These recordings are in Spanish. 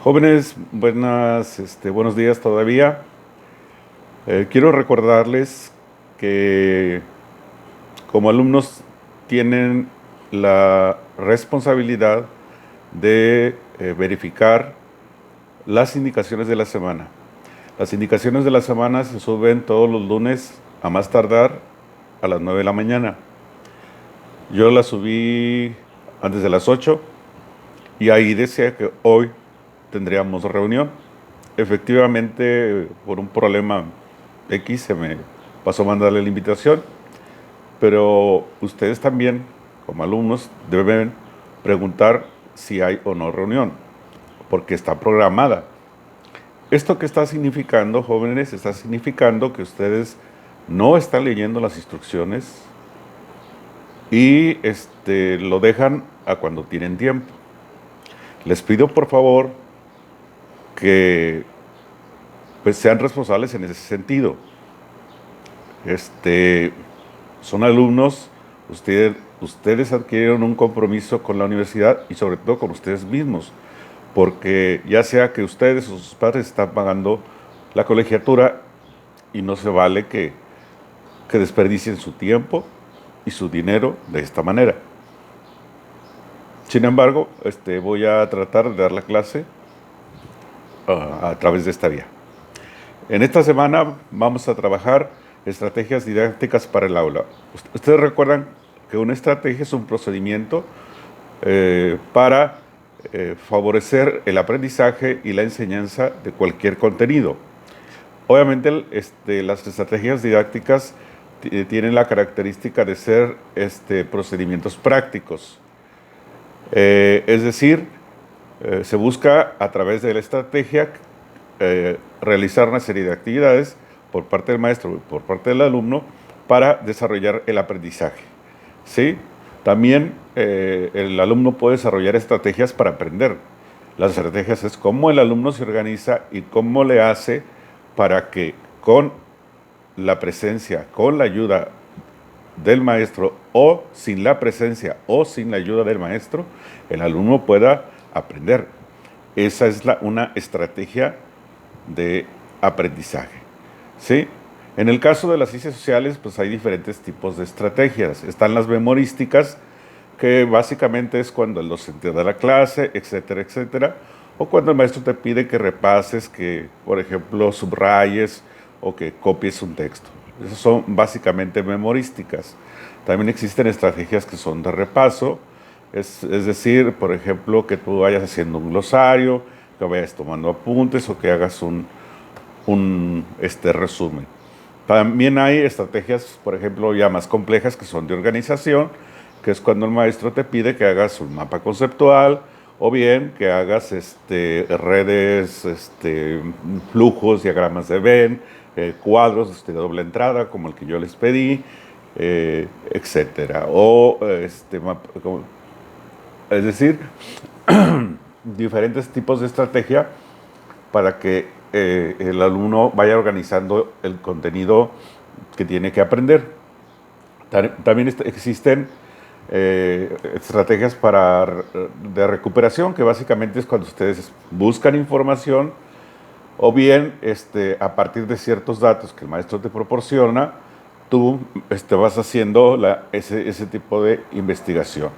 Jóvenes, buenos días todavía. Quiero recordarles que como alumnos tienen la responsabilidad de verificar las indicaciones de la semana. Las indicaciones de la semana se suben todos los lunes a más tardar a las 9 de la mañana. Yo las subí antes de las 8 y ahí decía que hoy tendríamos reunión. Efectivamente, por un problema X se me pasó a mandarle la invitación, pero ustedes también, como alumnos, deben preguntar si hay o no reunión, porque está programada. ¿Esto qué está significando, jóvenes? Está significando que ustedes no están leyendo las instrucciones y lo dejan a cuando tienen tiempo. Les pido por favor que pues sean responsables en ese sentido. Este, Son alumnos, ustedes adquirieron un compromiso con la universidad y sobre todo con ustedes mismos, porque ya sea que ustedes o sus padres están pagando la colegiatura y no se vale que desperdicien su tiempo y su dinero de esta manera. Sin embargo, voy a tratar de dar la clase a través de esta vía. En esta semana vamos a trabajar estrategias didácticas para el aula. Ustedes recuerdan que una estrategia es un procedimiento para favorecer el aprendizaje y la enseñanza de cualquier contenido. Obviamente, las estrategias didácticas tienen la característica de ser procedimientos prácticos. Es decir, se busca a través de la estrategia realizar una serie de actividades por parte del maestro y por parte del alumno para desarrollar el aprendizaje. ¿Sí? También el alumno puede desarrollar estrategias para aprender. Las estrategias es cómo el alumno se organiza y cómo le hace para que con la presencia, con la ayuda del maestro o sin la presencia o sin la ayuda del maestro, el alumno pueda aprender. Esa es una estrategia de aprendizaje. ¿Sí? En el caso de las ciencias sociales, pues hay diferentes tipos de estrategias. Están las memorísticas, que básicamente es cuando el docente da la clase, etcétera, etcétera, o cuando el maestro te pide que repases, que, por ejemplo, subrayes o que copies un texto. Esas son básicamente memorísticas. También existen estrategias que son de repaso, es decir, por ejemplo, que tú vayas haciendo un glosario, que vayas tomando apuntes o que hagas un resumen. También hay estrategias, por ejemplo, ya más complejas que son de organización, que es cuando el maestro te pide que hagas un mapa conceptual o bien que hagas redes, flujos, diagramas de Venn, cuadros de doble entrada, como el que yo les pedí, etcétera. Es decir, diferentes tipos de estrategia para que el alumno vaya organizando el contenido que tiene que aprender. También existen estrategias de recuperación, que básicamente es cuando ustedes buscan información o bien a partir de ciertos datos que el maestro te proporciona, tú vas haciendo ese tipo de investigación.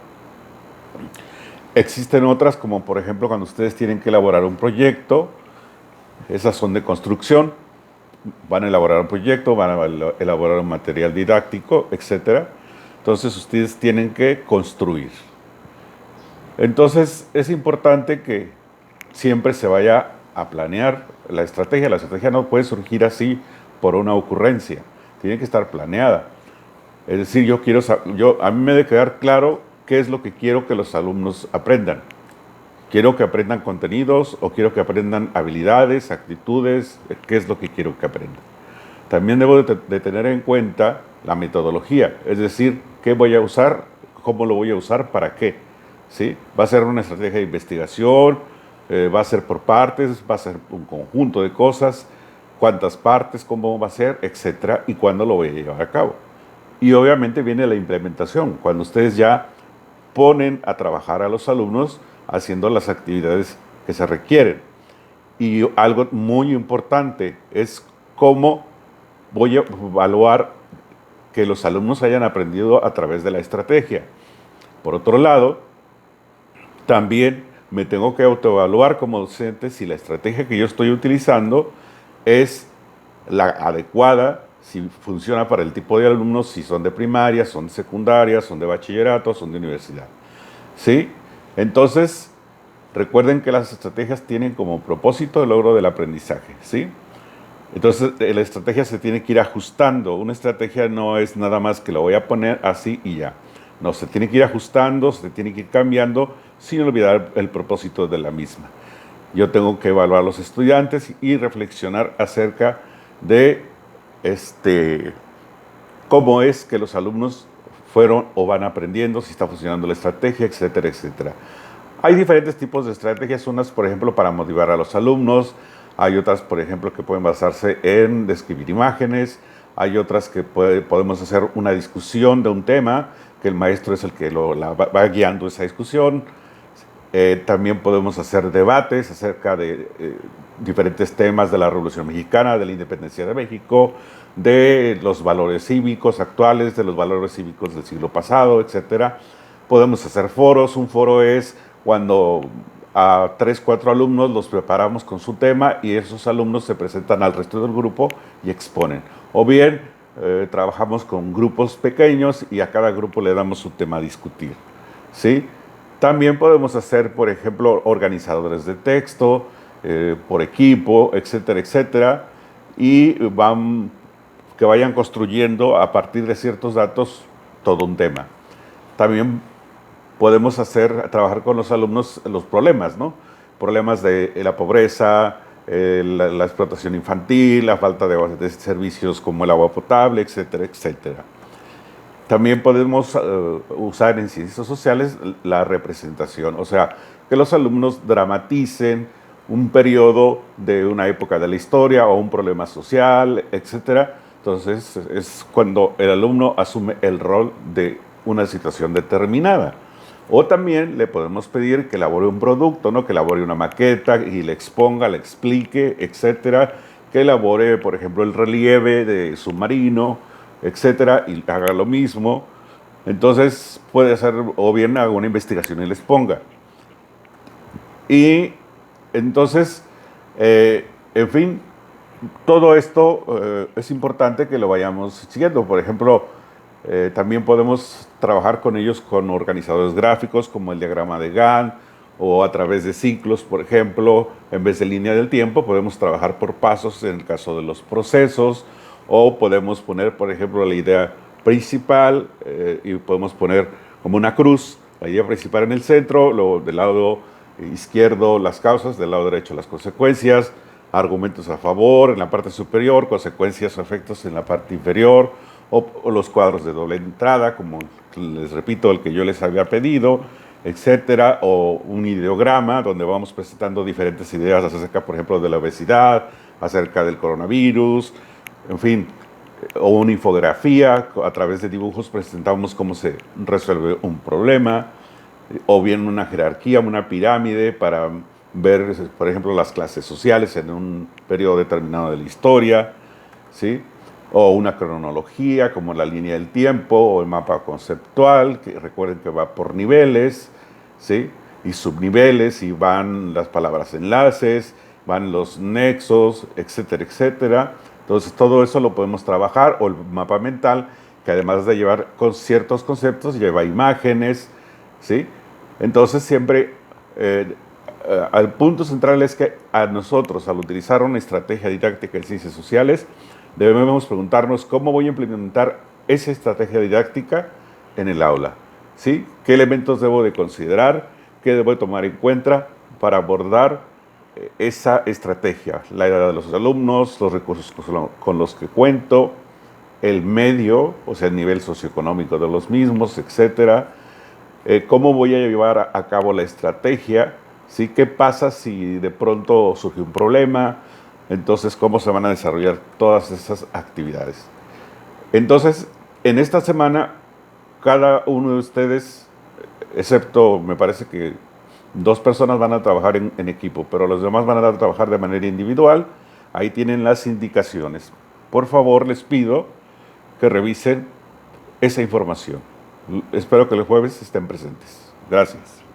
Existen otras, como por ejemplo cuando ustedes tienen que elaborar un proyecto. Esas son de construcción, van a elaborar un proyecto, van a elaborar un material didáctico, etc. Entonces ustedes tienen que construir. Entonces es importante que siempre se vaya a planear la estrategia. La estrategia no puede surgir así por una ocurrencia, tiene que estar planeada. Es decir, a mí me debe quedar claro qué es lo que quiero que los alumnos aprendan. ¿Quiero que aprendan contenidos o quiero que aprendan habilidades, actitudes? ¿Qué es lo que quiero que aprendan? También debo de tener en cuenta la metodología, es decir, qué voy a usar, cómo lo voy a usar, para qué. ¿Sí? ¿Va a ser una estrategia de investigación? ¿Va a ser por partes? ¿Va a ser un conjunto de cosas? ¿Cuántas partes? ¿Cómo va a ser? Etcétera. ¿Y cuándo lo voy a llevar a cabo? Y obviamente viene la implementación, cuando ustedes ya ponen a trabajar a los alumnos haciendo las actividades que se requieren. Y algo muy importante es cómo voy a evaluar que los alumnos hayan aprendido a través de la estrategia. Por otro lado, también me tengo que autoevaluar como docente si la estrategia que yo estoy utilizando es la adecuada, si funciona para el tipo de alumnos, si son de primaria, son de secundaria, son de bachillerato, son de universidad. ¿Sí? Entonces, recuerden que las estrategias tienen como propósito el logro del aprendizaje. ¿Sí? Entonces, la estrategia se tiene que ir ajustando. Una estrategia no es nada más que lo voy a poner así y ya. No, se tiene que ir ajustando, se tiene que ir cambiando sin olvidar el propósito de la misma. Yo tengo que evaluar a los estudiantes y reflexionar acerca de cómo es que los alumnos fueron o van aprendiendo, si está funcionando la estrategia, etcétera, etcétera. Hay diferentes tipos de estrategias, unas, por ejemplo, para motivar a los alumnos, hay otras, por ejemplo, que pueden basarse en describir imágenes, hay otras que podemos hacer una discusión de un tema, que el maestro es el que va guiando esa discusión. También podemos hacer debates acerca de diferentes temas de la Revolución Mexicana, de la independencia de México, de los valores cívicos actuales, de los valores cívicos del siglo pasado, etcétera. Podemos hacer foros. Un foro es cuando a 3, 4 alumnos los preparamos con su tema y esos alumnos se presentan al resto del grupo y exponen. O bien trabajamos con grupos pequeños y a cada grupo le damos su tema a discutir. ¿Sí? También podemos hacer, por ejemplo, organizadores de texto, por equipo, etcétera, etcétera, y que vayan construyendo a partir de ciertos datos todo un tema. También podemos trabajar con los alumnos los problemas, ¿no? Problemas de la pobreza, la explotación infantil, la falta de servicios como el agua potable, etcétera, etcétera. También podemos usar en ciencias sociales la representación, o sea, que los alumnos dramaticen un periodo de una época de la historia o un problema social, etcétera. Entonces es cuando el alumno asume el rol de una situación determinada. O también le podemos pedir que elabore un producto, ¿no? Que elabore una maqueta y le exponga, le explique, etcétera. Que elabore, por ejemplo, el relieve de submarino, etcétera, y haga lo mismo. Entonces puede hacer, o bien haga una investigación y les ponga. Y entonces, en fin, todo esto es importante que lo vayamos siguiendo. Por ejemplo, también podemos trabajar con ellos con organizadores gráficos como el diagrama de Gantt, o a través de ciclos, por ejemplo, en vez de línea del tiempo, podemos trabajar por pasos en el caso de los procesos, o podemos poner, por ejemplo, la idea principal y podemos poner como una cruz, la idea principal en el centro, luego del lado izquierdo las causas, del lado derecho las consecuencias, argumentos a favor en la parte superior, consecuencias o efectos en la parte inferior, o los cuadros de doble entrada, como les repito, el que yo les había pedido, etcétera, o un ideograma donde vamos presentando diferentes ideas acerca, por ejemplo, de la obesidad, acerca del coronavirus, en fin, o una infografía, a través de dibujos presentamos cómo se resuelve un problema, o bien una jerarquía, una pirámide para ver, por ejemplo, las clases sociales en un periodo determinado de la historia, ¿sí? O una cronología como la línea del tiempo o el mapa conceptual, que recuerden que va por niveles, ¿sí? Y subniveles, y van las palabras enlaces, van los nexos, etcétera, etcétera. Entonces todo eso lo podemos trabajar, o el mapa mental, que además de llevar con ciertos conceptos, lleva imágenes, ¿sí? Entonces siempre el punto central es que a nosotros, al utilizar una estrategia didáctica en ciencias sociales, debemos preguntarnos cómo voy a implementar esa estrategia didáctica en el aula, ¿sí? ¿Qué elementos debo de considerar? ¿Qué debo de tomar en cuenta para abordar esa estrategia? La edad de los alumnos, los recursos con los que cuento, el medio, o sea, el nivel socioeconómico de los mismos, etcétera. ¿Cómo voy a llevar a cabo la estrategia? ¿Sí? ¿Qué pasa si de pronto surge un problema? Entonces, ¿cómo se van a desarrollar todas esas actividades? Entonces, en esta semana, cada uno de ustedes, excepto, me parece que 2 personas van a trabajar en equipo, pero los demás van a trabajar de manera individual. Ahí tienen las indicaciones. Por favor, les pido que revisen esa información. Espero que el jueves estén presentes. Gracias.